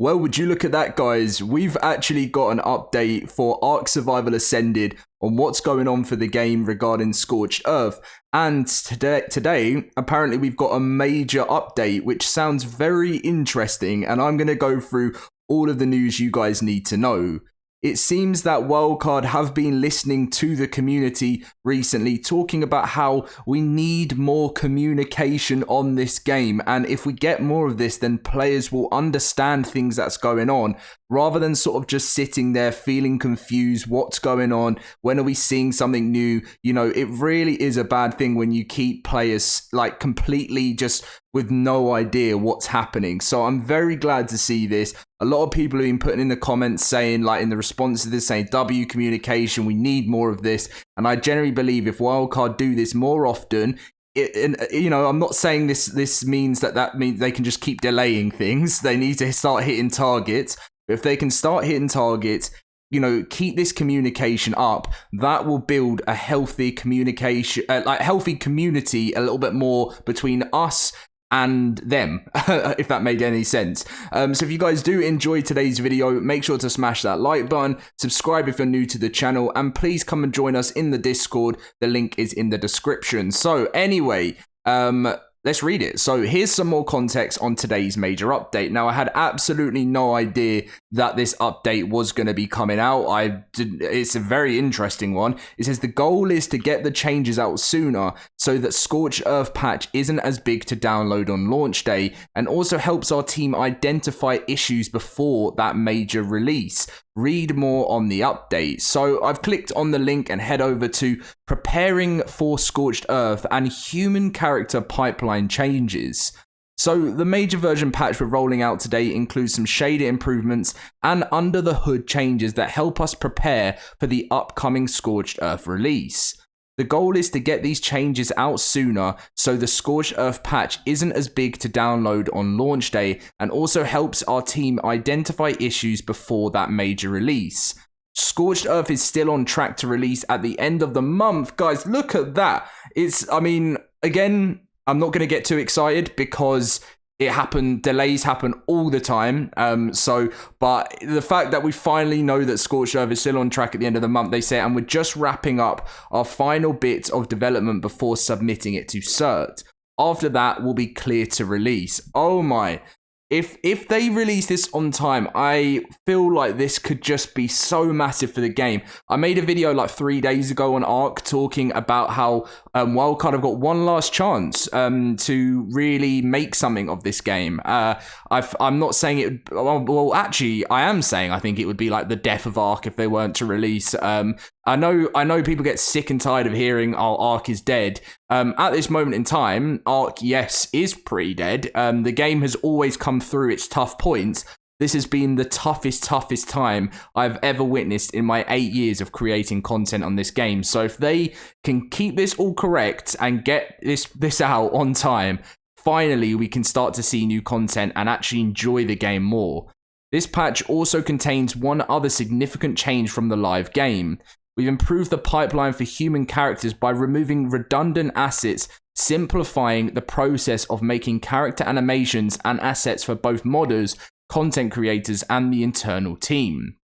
Well, would you look at that, guys? We've actually got an update for ARK Survival Ascended on what's going on for the game regarding Scorched Earth. And today, apparently we've got a major update, which sounds very interesting. And I'm going to go through all of the news you guys need to know. It seems that Wildcard have been listening to the community recently, talking about how we need more communication on this game. And if we get more of this, then players will understand things that's going on, rather than sort of just sitting there feeling confused. What's going on? When are we seeing something new? You know, it really is a bad thing when you keep players like completely just with no idea what's happening. So I'm very glad to see this. A lot of people have been putting in the comments saying, like in the response to this, saying W communication, we need more of this. And I generally believe if Wildcard do this more often, I'm not saying this means that means they can just keep delaying things. They need to start hitting targets. But if they can start hitting targets, keep this communication up, that will build a healthy communication, healthy community a little bit more between us and them, if that made any sense. So if you guys do enjoy today's video, make sure to smash that like button, subscribe if you're new to the channel, and please come and join us in the Discord. The link is in the description. So anyway, let's read it. So here's some more context on today's major update. Now, I had absolutely no idea that this update was going to be coming out. It's a very interesting one. It says the goal is to get the changes out sooner so that Scorched Earth patch isn't as big to download on launch day, and also helps our team identify issues before that major release. Read more on the update. So I've clicked on the link and head over to preparing for Scorched Earth and human character pipeline changes. So the major version patch we're rolling out today includes some shader improvements and under the hood changes that help us prepare for the upcoming Scorched Earth release. The goal is to get these changes out sooner so the Scorched Earth patch isn't as big to download on launch day, and also helps our team identify issues before that major release. Scorched Earth is still on track to release at the end of the month. Guys, look at that. Again, I'm not going to get too excited because delays happen all the time. But the fact that we finally know that Scorched Earth is still on track at the end of the month, they say, and we're just wrapping up our final bits of development before submitting it to cert. After that, we'll be clear to release. Oh my. If they release this on time, I feel like this could just be so massive for the game. I made a video like 3 days ago on ARK talking about how Wildcard have got one last chance to really make something of this game. I'm not saying it. Well, actually, I am saying I think it would be like the death of ARK if they weren't to release. I know people get sick and tired of hearing, oh, ARK is dead. At this moment in time, ARK, yes, is pretty dead. The game has always come through its tough points. This has been the toughest time I've ever witnessed in my 8 years of creating content on this game. So if they can keep this all correct and get this out on time, finally we can start to see new content and actually enjoy the game more. This patch also contains one other significant change from the live game. We've improved the pipeline for human characters by removing redundant assets, simplifying the process of making character animations and assets for both modders, content creators, and the internal team.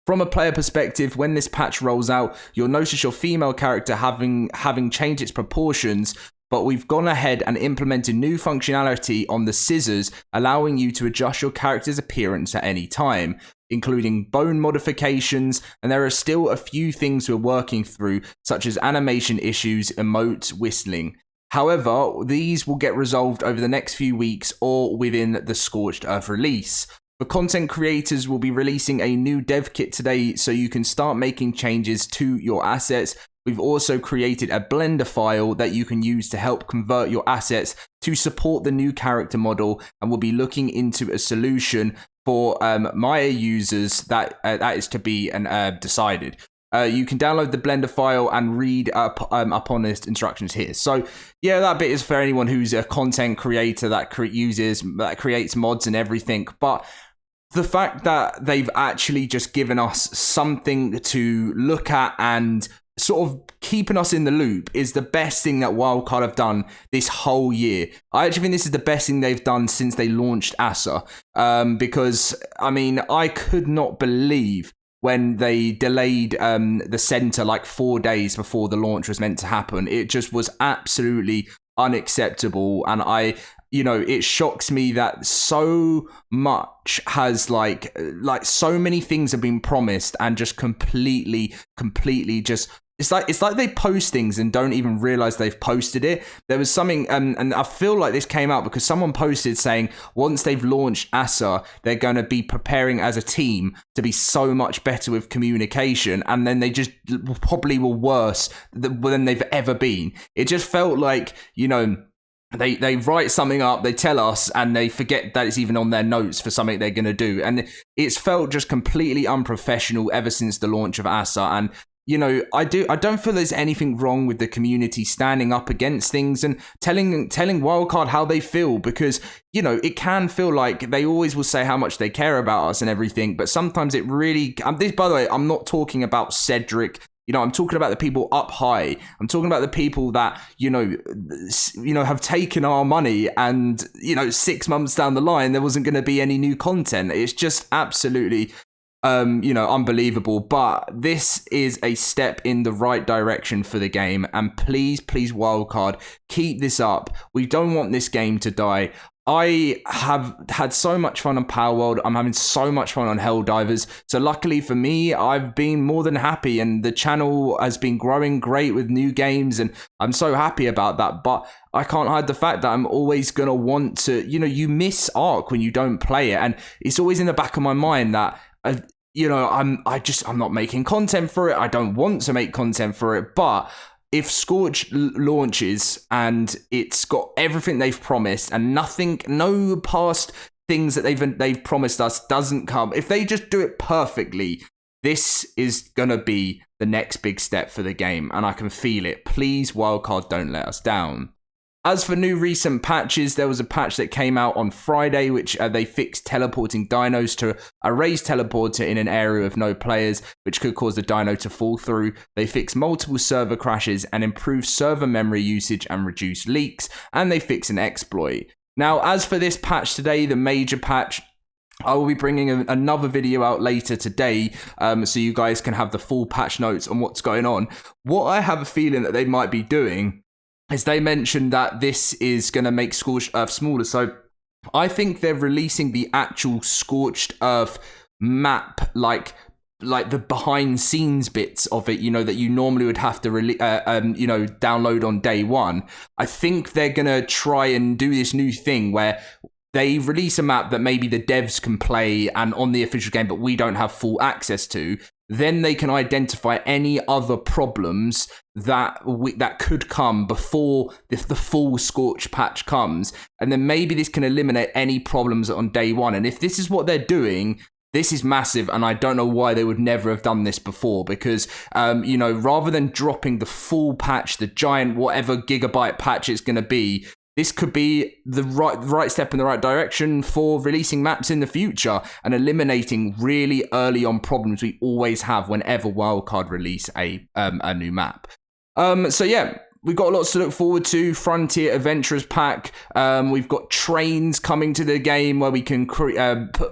From a player perspective, when this patch rolls out, you'll notice your female character having changed its proportions, but we've gone ahead and implemented new functionality on the scissors, allowing you to adjust your character's appearance at any time, including bone modifications, and there are still a few things we're working through, such as animation issues, emotes, whistling. However, these will get resolved over the next few weeks or within the Scorched Earth release. For content creators, we'll be releasing a new dev kit today so you can start making changes to your assets. We've also created a Blender file that you can use to help convert your assets to support the new character model, and we'll be looking into a solution for Maya users that is to be decided. You can download the Blender file and read up on the instructions here. So yeah, that bit is for anyone who's a content creator that creates mods and everything. But the fact that they've actually just given us something to look at and sort of keeping us in the loop is the best thing that Wildcard have done this whole year. I actually think this is the best thing they've done since they launched ASA, because I mean, I could not believe when they delayed the center like 4 days before the launch was meant to happen. It just was absolutely unacceptable, and it shocks me that so much has like so many things have been promised and just completely just it's like they post things and don't even realize they've posted it. There was something, and I feel like this came out because someone posted saying once they've launched ASA, they're going to be preparing as a team to be so much better with communication, and then they just probably were worse than they've ever been. It just felt like, they write something up, they tell us, and they forget that it's even on their notes for something they're going to do. And it's felt just completely unprofessional ever since the launch of ASA. And I don't feel there's anything wrong with the community standing up against things and telling Wildcard how they feel, because it can feel like they always will say how much they care about us and everything, but sometimes it really, this, by the way, I'm not talking about Cedric. I'm talking about the people up high. I'm talking about the people that, have taken our money, and, 6 months down the line, there wasn't going to be any new content. It's just absolutely, unbelievable. But this is a step in the right direction for the game. And please, Wildcard, keep this up. We don't want this game to die. I have had so much fun on Power World. I'm having so much fun on Helldivers. So luckily for me, I've been more than happy, and the channel has been growing great with new games, and I'm so happy about that. But I can't hide the fact that I'm always going to want to, you miss ARK when you don't play it. And it's always in the back of my mind that, I'm not making content for it. I don't want to make content for it, but if Scorched launches and it's got everything they've promised and no past things that they've promised us doesn't come, if they just do it perfectly, this is going to be the next big step for the game, and I can feel it. Please, Wildcard, don't let us down. As for new recent patches, there was a patch that came out on Friday, which they fixed teleporting dinos to a raised teleporter in an area with no players, which could cause the dino to fall through. They fixed multiple server crashes and improved server memory usage and reduced leaks, and they fixed an exploit. Now, as for this patch today, the major patch, I will be bringing another video out later today, so you guys can have the full patch notes on what's going on. What I have a feeling that they might be doing is they mentioned that this is going to make Scorched Earth smaller. So I think they're releasing the actual Scorched Earth map, like the behind scenes bits of it, that you normally would have to download on day one. I think they're going to try and do this new thing where they release a map that maybe the devs can play and on the official game, but we don't have full access to. Then they can identify any other problems that could come before the full Scorch patch comes. And then maybe this can eliminate any problems on day one. And if this is what they're doing, this is massive. And I don't know why they would never have done this before, because, rather than dropping the full patch, the giant whatever gigabyte patch it's going to be, this could be the right step in the right direction for releasing maps in the future and eliminating really early on problems we always have whenever Wildcard release a new map. So yeah, we've got lots to look forward to. Frontier Adventurers Pack. We've got trains coming to the game where we can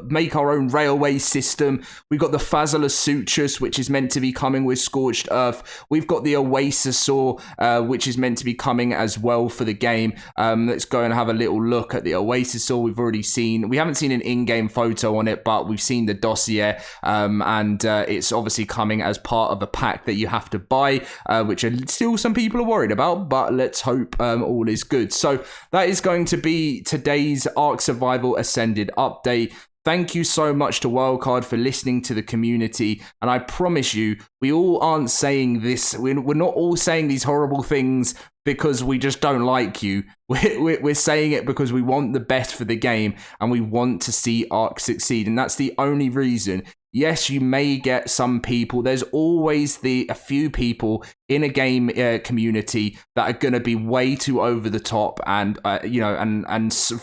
make our own railway system. We've got the Fazala Sutures, which is meant to be coming with Scorched Earth. We've got the Oasisaur, which is meant to be coming as well for the game. Let's go and have a little look at the Oasisaur. We haven't seen an in-game photo on it, but we've seen the dossier, and it's obviously coming as part of a pack that you have to buy, which still some people are worried about. But let's hope all is good. So that is going to be today's ARK Survival Ascended update. Thank you so much to Wildcard for listening to the community. And I promise you, we all aren't saying this. We're not all saying these horrible things because we just don't like you. We're saying it because we want the best for the game and we want to see ARK succeed. And that's the only reason. Yes, you may get some people. There's always a few people in a game community that are going to be way too over the top and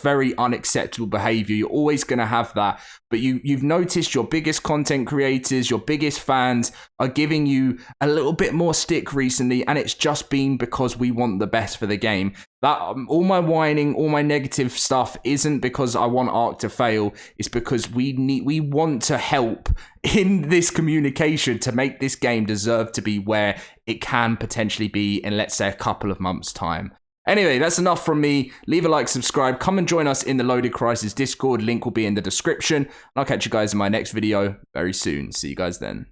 very unacceptable behavior. You're always going to have that, but you've noticed your biggest content creators, your biggest fans are giving you a little bit more stick recently, and it's just been because we want the best for the game. That all my whining, all my negative stuff isn't because I want ARK to fail. It's because we want to help in this communication to make this game deserve to be where it can potentially be in, let's say, a couple of months' time. Anyway, that's enough from me. Leave a like, subscribe, come and join us in the Loaded Crisis Discord. Link will be in the description. And I'll catch you guys in my next video very soon. See you guys then.